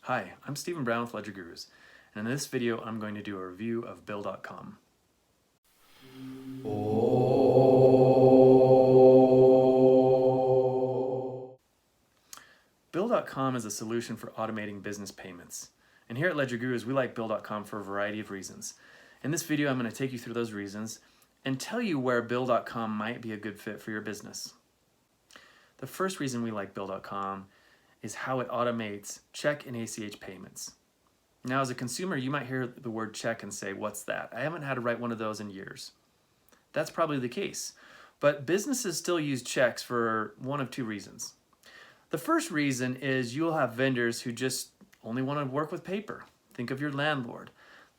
Hi, I'm Stephen Brown with LedgerGurus, and in this video I'm going to do a review of 𝗓𝗏. 𝗓𝗏 is a solution for automating business payments. And here at LedgerGurus we like 𝗓𝗏 for a variety of reasons. In this video I'm going to take you through those reasons and tell you where 𝗓𝗏 might be a good fit for your business. The first reason we like 𝗓𝗏 is how it automates check and ACH payments. Now as a consumer you might hear the word check and say, what's that? I haven't had to write one of those in years. That's probably the case, but businesses still use checks for one of two reasons. The first reason is you'll have vendors who just only want to work with paper. Think of your landlord.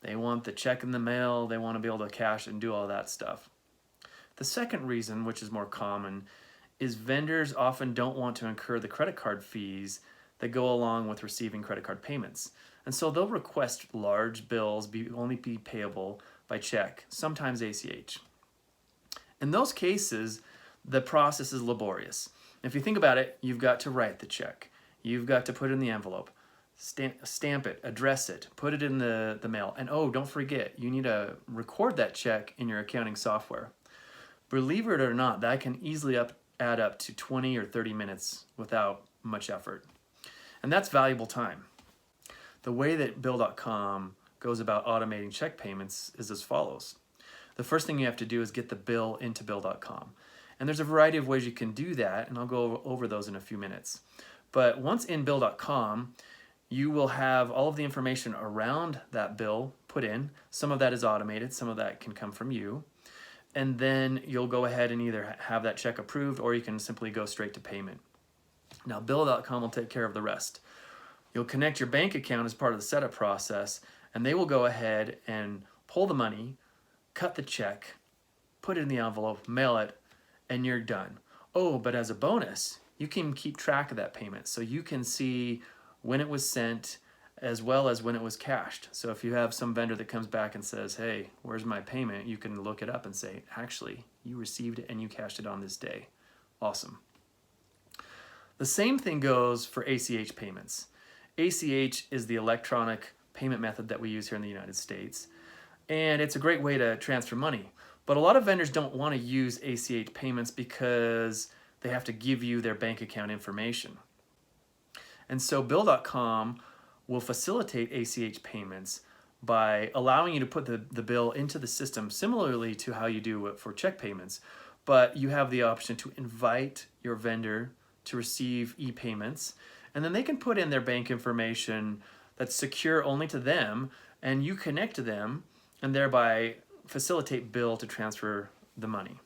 They want the check in the mail, they want to be able to cash and do all that stuff. The second reason, which is more common, is vendors often don't want to incur the credit card fees that go along with receiving credit card payments. And so they'll request large bills only be payable by check, sometimes ACH. In those cases, the process is laborious. If you think about it, you've got to write the check. You've got to put it in the envelope, stamp it, address it, put it in the mail. And oh, don't forget, you need to record that check in your accounting software. Believe it or not, that can easily add up to 20 or 30 minutes without much effort. And that's valuable time. The way that 𝗓𝗏 goes about automating check payments is as follows. The first thing you have to do is get the bill into 𝗓𝗏. And there's a variety of ways you can do that, and I'll go over those in a few minutes. But once in 𝗓𝗏, you will have all of the information around that bill put in. Some of that is automated, some of that can come from you. And then you'll go ahead and either have that check approved or you can simply go straight to payment. Now 𝗓𝗏 will take care of the rest. You'll connect your bank account as part of the setup process, and they will go ahead and pull the money, cut the check, put it in the envelope, mail it, and you're done. Oh, but as a bonus, you can keep track of that payment. So you can see when it was sent as well as when it was cashed. So if you have some vendor that comes back and says, hey, where's my payment? You can look it up and say, actually, you received it and you cashed it on this day. Awesome. The same thing goes for ACH payments. ACH is the electronic payment method that we use here in the United States. And it's a great way to transfer money. But a lot of vendors don't want to use ACH payments because they have to give you their bank account information. And so 𝗓𝗏 will facilitate ACH payments by allowing you to put the bill into the system similarly to how you do it for check payments, but you have the option to invite your vendor to receive e-payments, and then they can put in their bank information that's secure only to them, and you connect to them and thereby facilitate bill to transfer the money.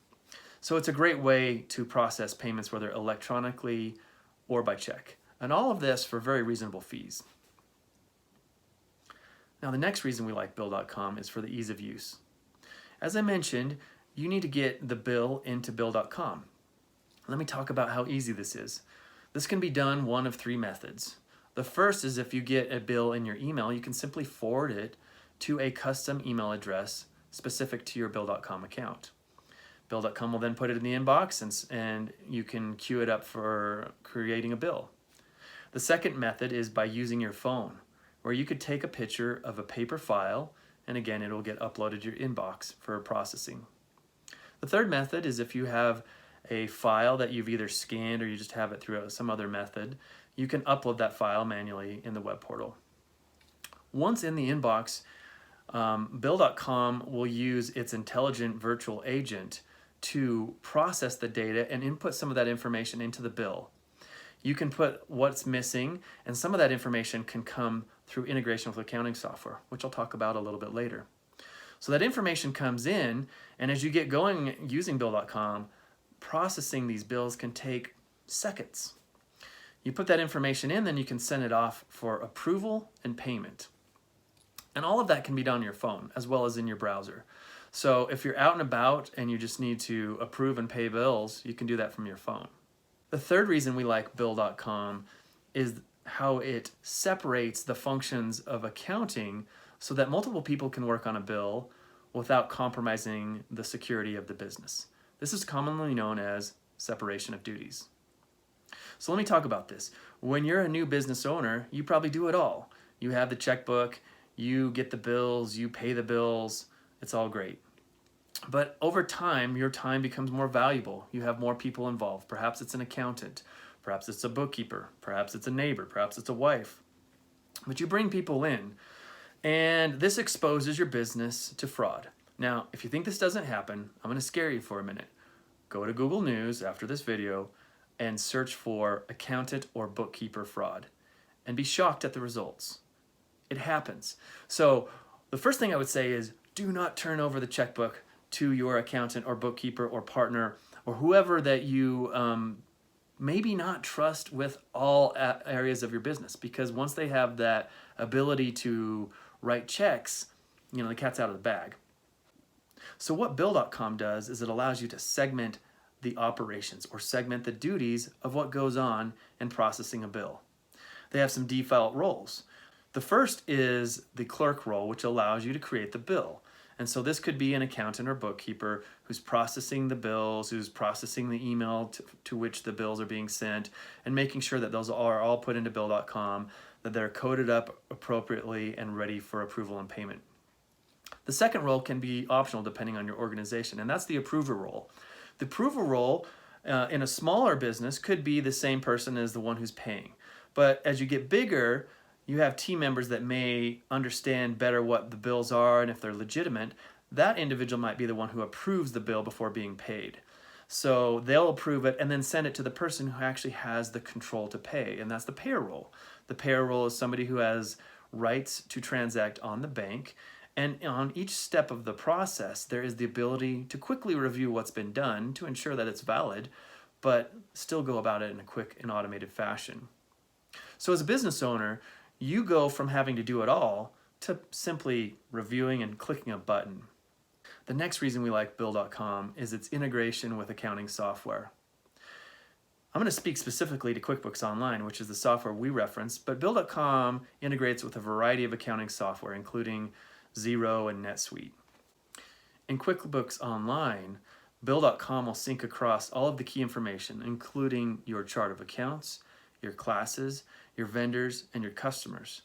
So it's a great way to process payments, whether electronically or by check, and all of this for very reasonable fees. Now the next reason we like 𝗓𝗏 is for the ease of use. As I mentioned, you need to get the bill into 𝗓𝗏. Let me talk about how easy this is. This can be done one of three methods. The first is if you get a bill in your email, you can simply forward it to a custom email address specific to your 𝗓𝗏 account. 𝗓𝗏 will then put it in the inbox and you can queue it up for creating a bill. The second method is by using your phone, where you could take a picture of a paper file, and again, it'll get uploaded to your inbox for processing. The third method is if you have a file that you've either scanned or you just have it through some other method, you can upload that file manually in the web portal. Once in the inbox, 𝗓𝗏 will use its intelligent virtual agent to process the data and input some of that information into the bill. You can put what's missing, and some of that information can come through integration with accounting software, which I'll talk about a little bit later. So that information comes in, and as you get going using 𝗓𝗏, processing these bills can take seconds. You put that information in, then you can send it off for approval and payment. And all of that can be done on your phone as well as in your browser. So if you're out and about and you just need to approve and pay bills, you can do that from your phone. The third reason we like 𝗓𝗏 is how it separates the functions of accounting so that multiple people can work on a bill without compromising the security of the business. This is commonly known as separation of duties. So let me talk about this. When you're a new business owner, you probably do it all. You have the checkbook, you get the bills, you pay the bills, it's all great. But over time, your time becomes more valuable. You have more people involved. Perhaps it's an accountant, perhaps it's a bookkeeper, perhaps it's a neighbor, perhaps it's a wife. But you bring people in, and this exposes your business to fraud. Now, if you think this doesn't happen, I'm going to scare you for a minute. Go to Google News after this video and search for accountant or bookkeeper fraud, and be shocked at the results. It happens. So the first thing I would say is do not turn over the checkbook to your accountant or bookkeeper or partner or whoever that you maybe not trust with all areas of your business, because once they have that ability to write checks, the cat's out of the bag. So what Bill.com does is it allows you to segment the operations or segment the duties of what goes on in processing a bill. They have some default roles. The first is the clerk role, which allows you to create the bill. And so this could be an accountant or bookkeeper who's processing the bills, who's processing the email to which the bills are being sent, and making sure that those are all put into Bill.com, that they're coded up appropriately and ready for approval and payment. The second role can be optional depending on your organization, and that's the approver role. The approver role in a smaller business could be the same person as the one who's paying. But as you get bigger, you have team members that may understand better what the bills are and if they're legitimate. That individual might be the one who approves the bill before being paid. So they'll approve it and then send it to the person who actually has the control to pay, and that's the payer role. The payer role is somebody who has rights to transact on the bank, and on each step of the process, there is the ability to quickly review what's been done to ensure that it's valid, but still go about it in a quick and automated fashion. So as a business owner, you go from having to do it all to simply reviewing and clicking a button. The next reason we like Bill.com is its integration with accounting software. I'm going to speak specifically to QuickBooks Online, which is the software we reference, but Bill.com integrates with a variety of accounting software, including Xero and NetSuite. In QuickBooks Online, Bill.com will sync across all of the key information, including your chart of accounts, your classes, your vendors, and your customers.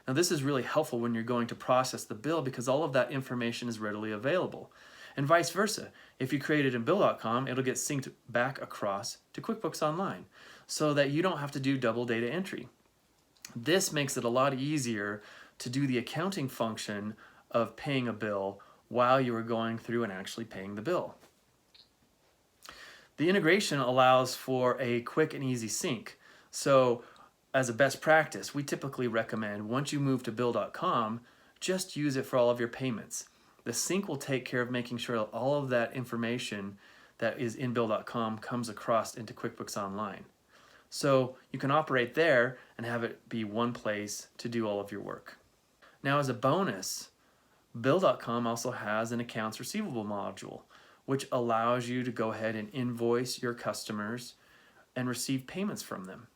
Now this is really helpful when you're going to process the bill because all of that information is readily available. And vice versa. If you create it in Bill.com, it'll get synced back across to QuickBooks Online so that you don't have to do double data entry. This makes it a lot easier to do the accounting function of paying a bill while you are going through and actually paying the bill. The integration allows for a quick and easy sync. So as a best practice, we typically recommend once you move to Bill.com, just use it for all of your payments. The sync will take care of making sure that all of that information that is in Bill.com comes across into QuickBooks Online. So you can operate there and have it be one place to do all of your work. Now as a bonus, Bill.com also has an accounts receivable module, which allows you to go ahead and invoice your customers and receive payments from them.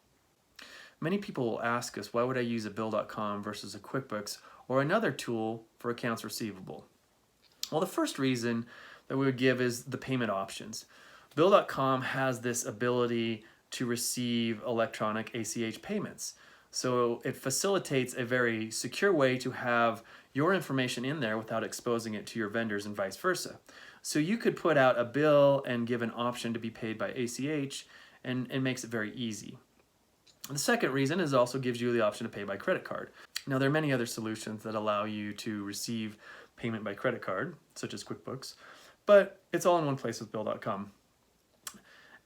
Many people will ask us, why would I use a Bill.com versus a QuickBooks or another tool for accounts receivable? Well, the first reason that we would give is the payment options. Bill.com has this ability to receive electronic ACH payments. So it facilitates a very secure way to have your information in there without exposing it to your vendors and vice versa. So you could put out a bill and give an option to be paid by ACH, and it makes it very easy. The second reason is it also gives you the option to pay by credit card. Now there are many other solutions that allow you to receive payment by credit card, such as QuickBooks, but it's all in one place with Bill.com.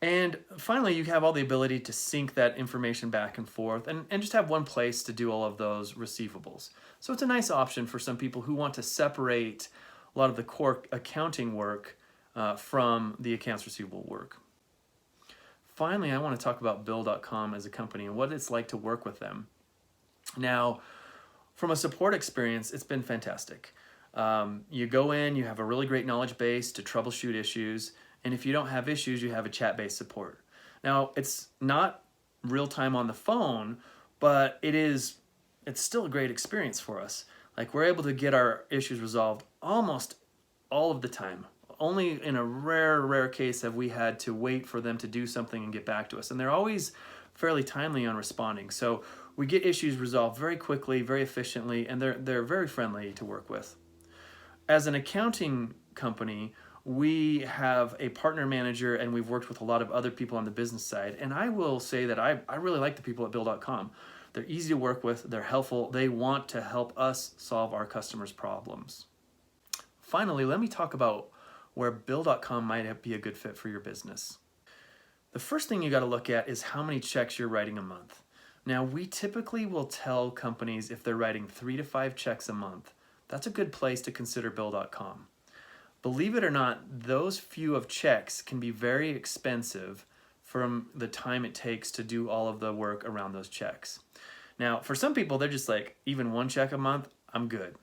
And finally, you have all the ability to sync that information back and forth and just have one place to do all of those receivables. So it's a nice option for some people who want to separate a lot of the core accounting work from the accounts receivable work. Finally, I want to talk about Bill.com as a company and what it's like to work with them. Now, from a support experience, it's been fantastic. You go in, you have a really great knowledge base to troubleshoot issues, and if you don't have issues, you have a chat-based support. Now, it's not real-time on the phone, but it's still a great experience for us. Like, we're able to get our issues resolved almost all of the time. Only in a rare case have we had to wait for them to do something and get back to us. And they're always fairly timely on responding. So we get issues resolved very quickly, very efficiently, and they're very friendly to work with. As an accounting company, we have a partner manager, and we've worked with a lot of other people on the business side. And I will say that I really like the people at Bill.com. They're easy to work with, they're helpful, they want to help us solve our customers' problems. Finally, let me talk about where Bill.com might be a good fit for your business. The first thing you got to look at is how many checks you're writing a month. Now, we typically will tell companies if they're writing 3 to 5 checks a month, that's a good place to consider Bill.com. Believe it or not, those few of checks can be very expensive from the time it takes to do all of the work around those checks. Now, for some people, they're just like, even 1 check a month, I'm good.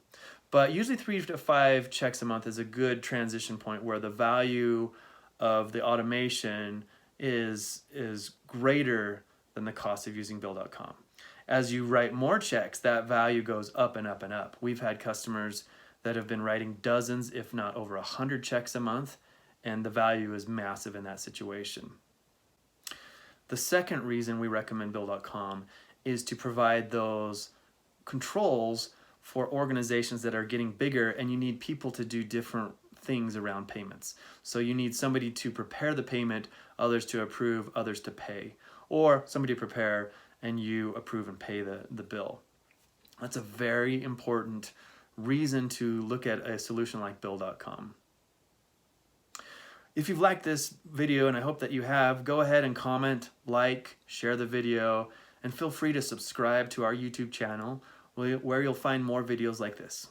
But usually 3 to 5 checks a month is a good transition point where the value of the automation is greater than the cost of using Bill.com. As you write more checks, that value goes up and up and up. We've had customers that have been writing dozens, if not over 100 checks a month, and the value is massive in that situation. The second reason we recommend Bill.com is to provide those controls for organizations that are getting bigger and you need people to do different things around payments. So you need somebody to prepare the payment, others to approve, others to pay, or somebody to prepare and you approve and pay the bill. That's a very important reason to look at a solution like Bill.com. If you've liked this video, and I hope that you have, go ahead and comment, like, share the video, and feel free to subscribe to our YouTube channel where you'll find more videos like this.